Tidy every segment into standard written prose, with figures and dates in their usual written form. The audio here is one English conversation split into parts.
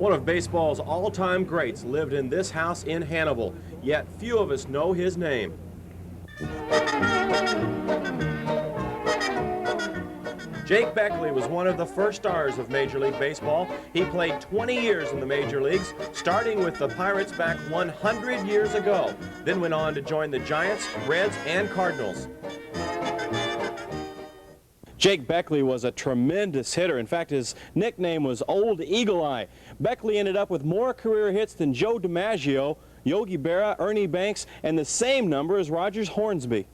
One of baseball's all-time greats lived in this house in Hannibal, yet few of us know his name. Jake Beckley was one of the first stars of Major League Baseball. He played 20 years in the major leagues, starting with the Pirates back 100 years ago, then went on to join the Giants, Reds, and Cardinals. Jake Beckley was a tremendous hitter. In fact, his nickname was Old Eagle Eye. Beckley ended up with more career hits than Joe DiMaggio, Yogi Berra, Ernie Banks, and the same number as Rogers Hornsby.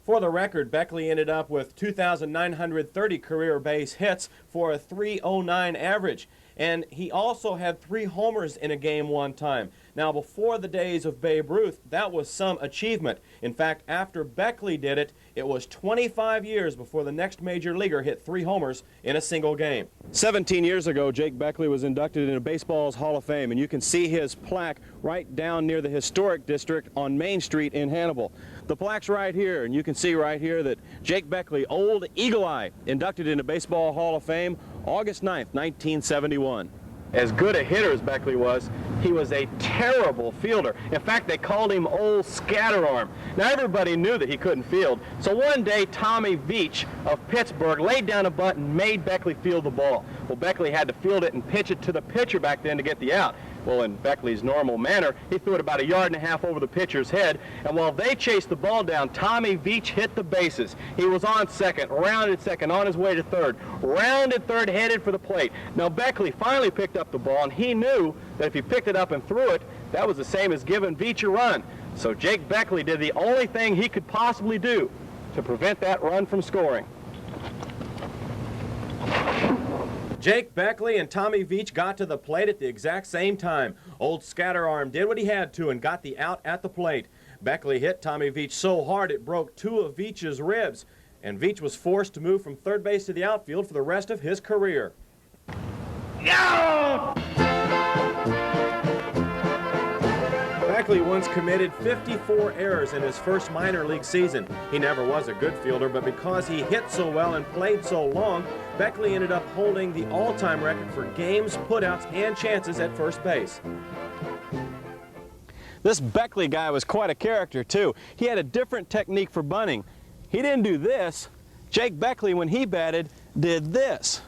For the record, Beckley ended up with 2,930 career base hits for a .309 average. And he also had 3 homers in a game one time. Now, before the days of Babe Ruth, that was some achievement. In fact, after Beckley did it, it was 25 years before the next major leaguer hit 3 homers in a single game. 17 years ago, Jake Beckley was inducted into baseball's Hall of Fame, and you can see his plaque right down near the historic district on Main Street in Hannibal. The plaque's right here, and you can see right here that Jake Beckley, Old Eagle Eye, inducted into Baseball Hall of Fame August 9th, 1971. As good a hitter as Beckley was, he was a terrible fielder. In fact, they called him Old Scatterarm. Now, everybody knew that he couldn't field, so one day Tommy Veach of Pittsburgh laid down a bunt and made Beckley field the ball. Well, Beckley had to field it and pitch it to the pitcher back then to get the out. Well, in Beckley's normal manner, he threw it about 1.5 yards over the pitcher's head, and while they chased the ball down, Tommy Veach hit the bases. He was on second, rounded second, on his way to third, rounded third, headed for the plate. Now, Beckley finally picked up the ball, and he knew that if he picked it up and threw it, that was the same as giving Veach a run. So Jake Beckley did the only thing he could possibly do to prevent that run from scoring. Jake Beckley and Tommy Veach got to the plate at the exact same time. Old Scatterarm did what he had to and got the out at the plate. Beckley hit Tommy Veach so hard it broke 2 of Veach's ribs, and Veach was forced to move from third base to the outfield for the rest of his career. No! Beckley once committed 54 errors in his first minor league season. He never was a good fielder, but because he hit so well and played so long, Beckley ended up holding the all-time record for games, putouts, and chances at first base. This Beckley guy was quite a character, too. He had a different technique for bunting. He didn't do this. Jake Beckley, when he batted, did this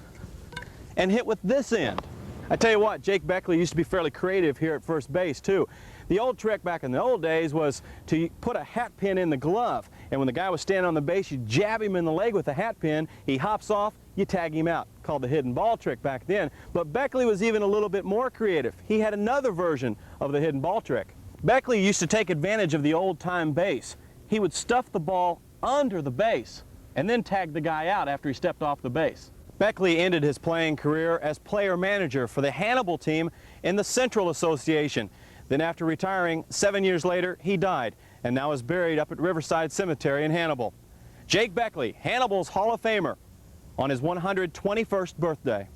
and hit with this end. I tell you what, Jake Beckley used to be fairly creative here at first base, too. The old trick back in the old days was to put a hat pin in the glove, and when the guy was standing on the base, you jab him in the leg with the hat pin, he hops off, you tag him out. Called the hidden ball trick back then. But Beckley was even a little bit more creative. He had another version of the hidden ball trick. Beckley used to take advantage of the old-time base. He would stuff the ball under the base and then tag the guy out after he stepped off the base. Beckley ended his playing career as player-manager for the Hannibal team in the Central Association. Then after retiring, 7 years later, he died and now is buried up at Riverside Cemetery in Hannibal. Jake Beckley, Hannibal's Hall of Famer, on his 121st birthday.